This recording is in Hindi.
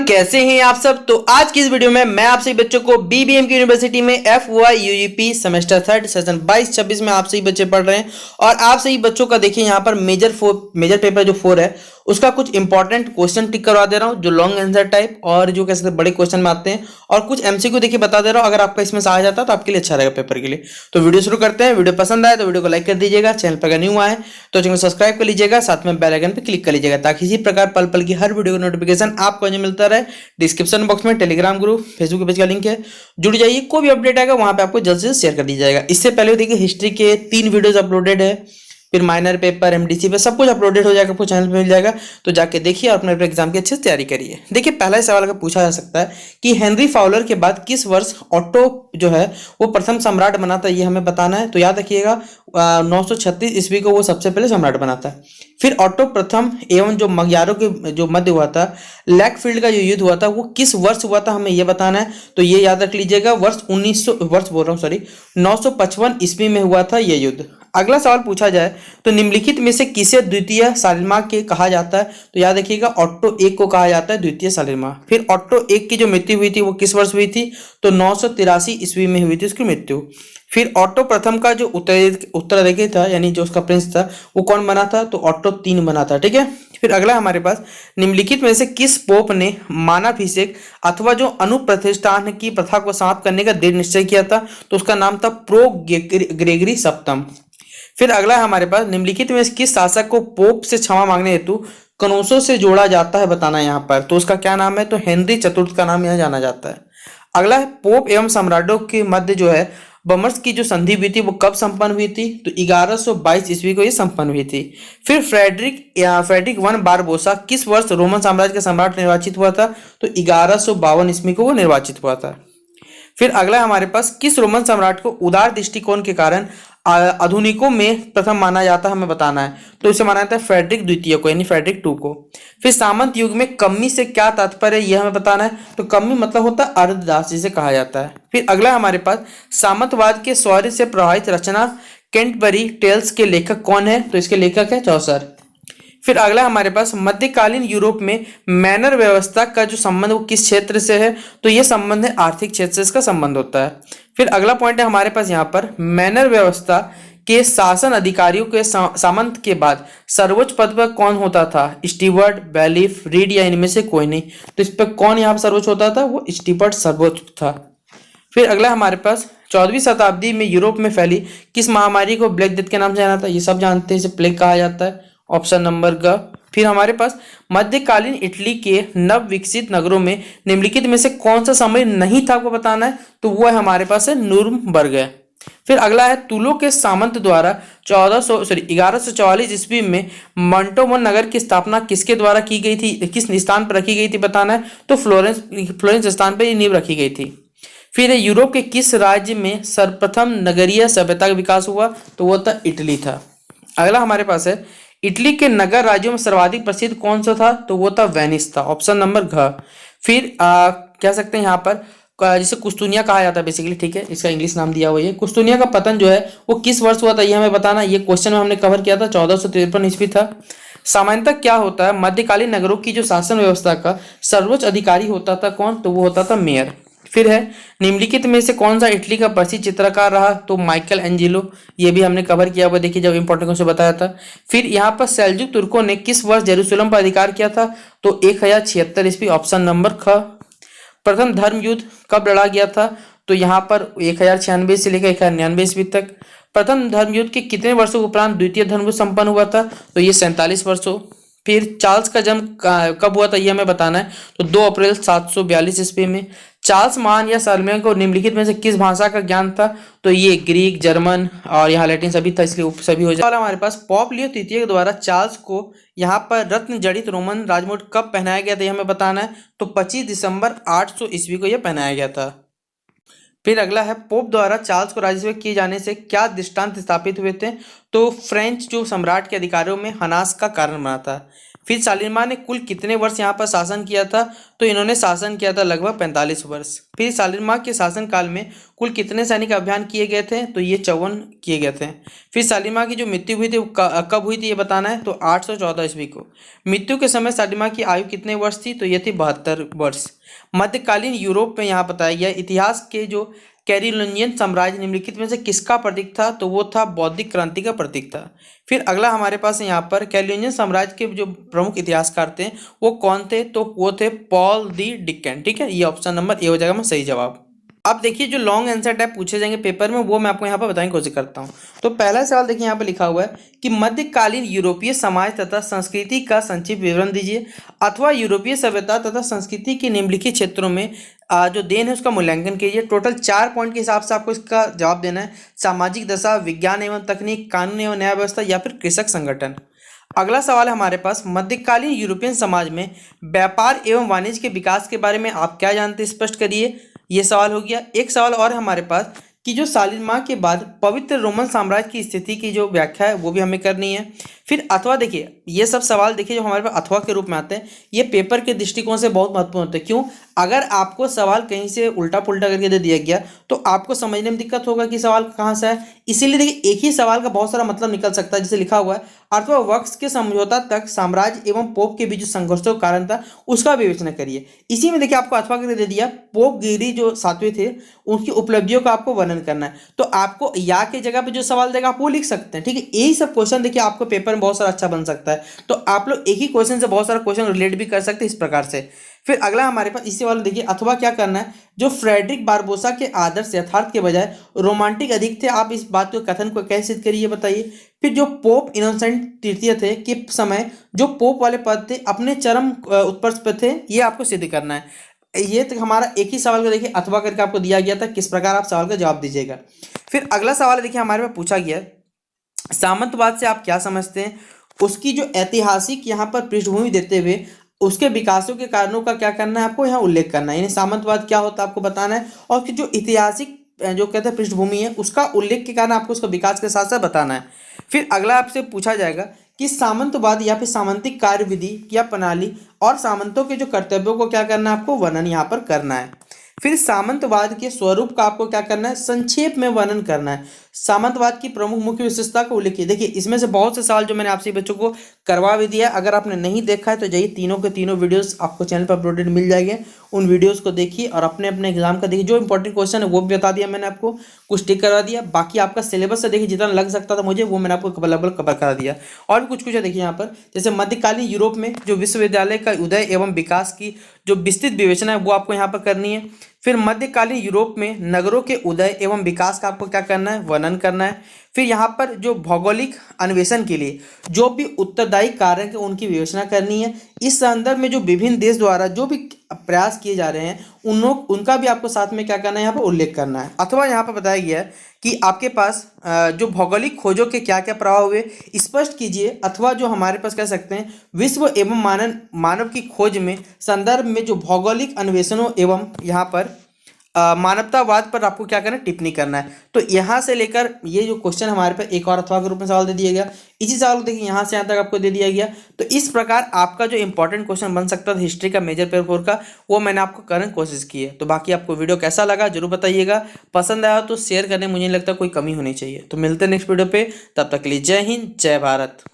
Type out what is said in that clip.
कैसे हैं आप सब। तो आज की इस वीडियो में मैं आप सभी बच्चों को बीबीएम की यूनिवर्सिटी में FY UGP सेमेस्टर 3 सेशन 22-26 में आप सभी बच्चे पढ़ रहे हैं और आप सभी बच्चों का देखिए यहाँ पर मेजर पेपर जो 4 है उसका कुछ इंपॉर्टेंट क्वेश्चन टिक करवा दे रहा हूँ जो लॉन्ग आंसर टाइप और जो कह सकते बड़े क्वेश्चन में आते हैं और कुछ MCQ देखिए बता दे रहा हूँ। अगर आपका इसमें से आ जाता है तो आपके लिए अच्छा रहेगा पेपर के लिए। तो वीडियो शुरू करते हैं। वीडियो पसंद आए तो वीडियो को लाइक कर दीजिएगा, चैनल पर अगर न्यू आए तो चैनल सब्सक्राइब कर लीजिएगा, साथ में बेल आइकन पर क्लिक कर लीजिएगा ताकि इसी प्रकार पल पल की हर वीडियो का नोटिफिकेशन आपको मिलता रहे। डिस्क्रिप्शन बॉक्स में टेलीग्राम ग्रुप, फेसबुक पेज का लिंक है, जुड़ जाइए। कोई भी अपडेट आएगा वहां पे आपको जल्द से शेयर कर दिया जाएगा। इससे पहले देखिए हिस्ट्री के 3 वीडियोस अपलोडेड है, फिर माइनर पेपर MDC पे सब कुछ अपलोडेड हो जाएगा, आपको चैनल पे मिल जाएगा। तो जाके देखिए और अपने एग्जाम की अच्छे से तैयारी करिए। देखिए पहला सवाल अगर पूछा जा सकता है कि हेनरी फाउलर के बाद किस वर्ष ऑटो जो है वो प्रथम सम्राट बना था, ये हमें बताना है। तो याद रखिएगा 936 ईस्वी को वो सबसे पहले सम्राट बना था। फिर ऑटो प्रथम एवं जो मग्यारों के जो मध्य हुआ था, लैकफील्ड का जो युद्ध हुआ था वो किस वर्ष हुआ था, हमें ये बताना है। तो ये याद रख लीजिएगा वर्ष 955 ईस्वी में हुआ था ये युद्ध। अगला सवाल पूछा जाए तो निम्नलिखित में से किसे द्वितीय सालिमा के कहा जाता है। तो याद रखिएगा ऑट्टो एक को कहा जाता है द्वितीय सालिमा। फिर ऑट्टो एक की जो मृत्यु हुई थी वो किस वर्ष हुई थी, तो 983 ईस्वी में हुई थी उसकी मृत्यु। फिर ऑट्टो प्रथम का जो उत्तराधिकारी था यानी जो उसका प्रिंस था वो कौन बना था, तो ऑट्टो 3 बना था। ठीक है। फिर अगला हमारे पास निम्नलिखित में से किस पोप ने मानाभिषेक अथवा जो अनुप्रतिष्ठान की प्रथा को समाप्त करने का दृढ़ निश्चय किया था, तो उसका नाम था प्रो ग्रेगरी सप्तम। फिर अगला हमारे पास निम्नलिखित में किस शासक को पोप से क्षमा मांगने हेतु कनौसों से जोड़ा जाता है, बताना यहाँ पर। तो उसका क्या नाम है, तो हेनरी चतुर्थ का नाम यहाँ जाना जाता है। अगला है पोप एवं सम्राटों के मध्य जो है बर्मस की जो संधि हुई थी वो कब संपन्न हुई थी, तो 1122 ईस्वी को ये संपन्न हुई थी। फिर फ्रेडरिक वन बारबोसा किस वर्ष रोमन साम्राज्य का सम्राट निर्वाचित हुआ था, तो 1152 ईस्वी को वो निर्वाचित हुआ था। फिर अगला हमारे पास किस रोमन सम्राट को उदार दृष्टिकोण के कारण आधुनिकों में प्रथम माना जाता है, हमें बताना है। तो इसे माना जाता है फ्रेडरिक द्वितीय को यानी फ्रेडरिक 2 को। फिर सामंत युग में कम्मी से क्या तात्पर्य है, यह हमें बताना है। तो कम्मी मतलब होता है अर्धदास जिसे कहा जाता है। फिर अगला हमारे पास सामंतवाद के शौर्य से प्रभावित रचना कैंटरबरी टेल्स के लेखक कौन है, तो इसके लेखक है चौसर। फिर अगला हमारे पास मध्यकालीन यूरोप में मैनर व्यवस्था का जो संबंध वो किस क्षेत्र से है, तो ये संबंध है आर्थिक क्षेत्र से इसका संबंध होता है। फिर अगला पॉइंट है हमारे पास यहाँ पर मैनर व्यवस्था के शासन अधिकारियों के सामंत के बाद सर्वोच्च पद पर कौन होता था, स्टीवर्ट, बैलिफ, रीड या इनमें से कोई नहीं। तो इस पर कौन यहाँ पर सर्वोच्च होता था, वो स्टीवर्ट सर्वोच्च था। फिर अगला हमारे पास 14वीं शताब्दी में यूरोप में फैली किस महामारी को ब्लैक डेथ के नाम से जाना था, ये सब जानते हैं, इसे प्लेग कहा जाता है, ऑप्शन नंबर ग। फिर हमारे पास मध्यकालीन इटली के नव विकसित नगरों में निम्नलिखित में से कौन सा समय नहीं था, आपको बताना है। तो वो है हमारे पास है नूरमबर्ग है। फिर अगला है तुलो के सामंत द्वारा 1144 ईस्वी में मंटोवन नगर की स्थापना किसके द्वारा की गई थी, किस स्थान पर रखी गई थी, बताना है। तो फ्लोरेंस स्थान पर ये नींव रखी गई थी। फिर यूरोप के किस राज्य में सर्वप्रथम नगरीय सभ्यता का विकास हुआ, तो वो था इटली था। अगला हमारे पास है इटली के नगर राज्यों में सर्वाधिक प्रसिद्ध कौन सा था, तो वो था वेनिस था, ऑप्शन नंबर घ। फिर कह सकते हैं यहाँ पर जिसे कुस्तुनिया कहा जाता है बेसिकली, ठीक है, इसका इंग्लिश नाम दिया हुआ है। कुस्तुनिया का पतन जो है वो किस वर्ष हुआ था, ये हमें बताना। ये क्वेश्चन में हमने कवर किया था, 1453 ईस्वी था। सामान्यतः क्या होता है मध्यकालीन नगरों की जो शासन व्यवस्था का सर्वोच्च अधिकारी होता था कौन, तो वो होता था मेयर। फिर है निम्नलिखित में से कौन सा इटली का प्रसिद्ध चित्रकार रहा, तो माइकल एंजेलो, ये भी हमने कवर किया हुआ, देखिए जब इंपॉर्टेंट क्वेश्चन बताया था। फिर यहाँ पर सेल्जुक तुर्कों ने किस वर्ष जेरूसलम पर अधिकार किया था, तो 1076 ईस्वी, ऑप्शन नंबर ख। प्रथम धर्म युद्ध कब लड़ा गया था, तो यहाँ पर 1096 से लेकर 1099 ईस्वी तक। प्रथम धर्म युद्ध के कितने वर्षों के उपरांत द्वितीय धर्म युद्ध संपन्न हुआ था, तो ये 47 वर्षों। फिर चार्ल्स का जन्म कब हुआ था, ये हमें बताना है। तो 2 अप्रैल 742 ईस्वी में। चार्ल्स महान या शारलेमेन को निम्नलिखित में से किस भाषा का ज्ञान था, तो ये ग्रीक, जर्मन और यहाँ लैटिन सभी था, इसलिए सभी हो जाए। हमारे पास पॉप लियो तृतीय के द्वारा चार्ल्स को यहाँ पर रत्न जड़ित रोमन राजमुकुट कब पहनाया गया था, ये हमें बताना है। तो 25 दिसंबर 800 ईस्वी को यह पहनाया गया था। फिर अगला है पोप द्वारा चार्ल्स को राज्यसेवक किए जाने से क्या दृष्टांत स्थापित हुए थे, तो फ्रेंच जो सम्राट के अधिकारों में हनास का कारण बना था। फिर सालिमा ने कुल कितने वर्ष यहाँ पर शासन किया था? तो इन्होंने शासन किया था लगभग 45 वर्ष। फिर सालिमा के शासनकाल में कुल कितने सैनिक अभियान किए गए थे? तो ये 54 किए गए थे। फिर सालिमा की जो मृत्यु हुई थी वो कब हुई थी ये बताना है। तो 814 ईस्वी को। मृत्यु के समय सालिमा की आयु कितने वर्ष थी? तो ये थी 72 वर्ष। मध्यकालीन यूरोप में यहाँ बताया गया इतिहास के जो कैरोलिनियन साम्राज्य निम्नलिखित में से किसका प्रतीक था? तो वो था बौद्धिक क्रांति का प्रतीक था। फिर अगला हमारे पास यहाँ पर कैरोलिनियन साम्राज्य के जो प्रमुख इतिहासकार थे वो कौन थे? तो वो थे पॉल दी डिकन। ठीक है, ये ऑप्शन नंबर ए हो जाएगा में सही जवाब। अब देखिए जो लॉन्ग आंसर टाइप पूछे जाएंगे पेपर में वो मैं आपको यहाँ पर बताने की कोशिश करता हूँ। तो पहला सवाल देखिए यहाँ पर लिखा हुआ है कि मध्यकालीन यूरोपीय समाज तथा संस्कृति का संक्षिप्त विवरण दीजिए, अथवा यूरोपीय सभ्यता तथा संस्कृति के निम्नलिखित क्षेत्रों में जो देन है उसका मूल्यांकन कीजिए। टोटल 4 पॉइंट के हिसाब से आपको इसका जवाब देना है। सामाजिक दशा, विज्ञान एवं तकनीक, कानून एवं न्याय व्यवस्था या फिर कृषक संगठन। अगला सवाल है हमारे पास, मध्यकालीन यूरोपियन समाज में व्यापार एवं वाणिज्य के विकास के बारे में आप क्या जानते हैं, स्पष्ट करिए। ये सवाल हो गया। एक सवाल और हमारे पास कि जो सालिमा के बाद पवित्र रोमन साम्राज्य की स्थिति की जो व्याख्या है वो भी हमें करनी है। फिर अथवा देखिए, ये सब सवाल देखिए जो हमारे पास अथवा के रूप में आते हैं ये पेपर के दृष्टिकोण से बहुत महत्वपूर्ण होते हैं। क्यों? अगर आपको सवाल कहीं से उल्टा पुल्टा करके दे दिया गया तो आपको समझने में दिक्कत होगा कि सवाल कहाँ से है। इसीलिए देखिए एक ही सवाल का बहुत सारा मतलब निकल सकता है। जैसे लिखा हुआ है, अथवा वक्स के समझौता तक साम्राज्य एवं पोप के बीच जो संघर्षों का कारण था उसका विवेचना करिए। इसी में देखिए आपको अथवा करके दे दिया, पोप गिरी जो 7वें थे उनकी उपलब्धियों का आपको वर्णन करना है। तो आपको या की जगह पे जो सवाल देगा आप वो लिख सकते हैं। ठीक है, यही सब क्वेश्चन देखिए आपको पेपर में बहुत सारा अच्छा बन सकता है। तो आप लोग एक ही क्वेश्चन से बहुत सारा क्वेश्चन रिलेट भी कर सकते हैं इस प्रकार से। फिर अगला हमारे पास इसी वाला देखिए, अथवा क्या करना है, जो फ्रेडरिक बारबोसा के आदर्श यथार्थ के बजाय रोमांटिक अधिक थे, आप इस बात को कथन को कैसे सिद्ध करिए बताइए। फिर जो पोप इनोसेंट तृतीय थे के समय जो पोप वाले पद थे अपने चरम उत्कर्ष पे थे, ये आपको सिद्ध करना है। ये तो हमारा एक ही सवाल को देखिए अथवा करके आपको दिया गया था, किस प्रकार आप सवाल का जवाब दीजिएगा। फिर अगला सवाल देखिए हमारे में पूछा गया, सामंतवाद से आप क्या समझते हैं, उसकी जो ऐतिहासिक यहाँ पर पृष्ठभूमि देते हुए उसके विकासों के कारणों का क्या करना है, आपको यहाँ उल्लेख करना है। यानी सामंतवाद क्या होता है आपको बताना है, और उसकी जो ऐतिहासिक जो कहते हैं पृष्ठभूमि है उसका उल्लेख के कारण आपको उसका विकास के साथ साथ बताना है। फिर अगला आपसे पूछा जाएगा कि सामंतवाद या फिर सामंतिक कार्यविधि या प्रणाली और सामंतों के जो कर्तव्यों को क्या करना है, आपको वर्णन यहाँ पर करना है। फिर सामंतवाद के स्वरूप का आपको क्या करना है, संक्षेप में वर्णन करना है। सामंतवाद की प्रमुख मुख्य विशेषता को उल्लेख कीजिए। देखिए इसमें से बहुत से सवाल जो मैंने आपसे बच्चों को करवा भी दिया, अगर आपने नहीं देखा है तो जाइए तीनों के तीनों वीडियोस आपको चैनल पर अपलोडेड मिल जाएंगे, उन वीडियोस को देखिए और अपने अपने एग्जाम का देखिए। जो इंपॉर्टेंट क्वेश्चन है वो भी बता दिया मैंने आपको, कुछ टिक करवा दिया। बाकी आपका सिलेबस से देखिए जितना लग सकता था मुझे वो मैंने आपको लगभग कवर करा दिया। और भी कुछ कुछ है देखिए यहाँ पर, जैसे मध्यकालीन यूरोप में जो विश्वविद्यालय का उदय एवं विकास की जो विस्तृत विवेचना है वो आपको यहाँ पर करनी है। फिर मध्यकालीन यूरोप में नगरों के उदय एवं विकास का आपको क्या करना है, वर्णन करना है। फिर यहाँ पर जो भौगोलिक अन्वेषण के लिए जो भी उत्तरदायी कारक है उनकी विवेचना करनी है। इस संदर्भ में जो विभिन्न देश द्वारा जो भी प्रयास किए जा रहे हैं उनका भी आपको साथ में क्या करना है, यहाँ पर उल्लेख करना है। अथवा यहाँ पर बताया गया है कि आपके पास जो भौगोलिक खोजों के क्या क्या प्रभाव हुए स्पष्ट कीजिए। अथवा जो हमारे पास कह सकते हैं विश्व एवं मानव की खोज में संदर्भ में जो भौगोलिक अन्वेषणों एवं यहाँ पर मानवतावाद पर आपको क्या करना है, टिप्पणी करना है। तो यहाँ से लेकर ये जो क्वेश्चन हमारे पे एक और अथवा के रूप में सवाल दे दिया गया, इसी सवाल को देखिए यहाँ से यहाँ तक आपको दे दिया गया। तो इस प्रकार आपका जो इंपॉर्टेंट क्वेश्चन बन सकता था हिस्ट्री का मेजर पेपर 4 का, वो मैंने आपको करने की कोशिश की है। तो बाकी आपको वीडियो कैसा लगा जरूर बताइएगा, पसंद आया तो शेयर करने मुझे नहीं लगता कोई कमी होनी चाहिए। तो मिलते हैं नेक्स्ट वीडियो पे, तब तक के लिए जय हिंद जय भारत।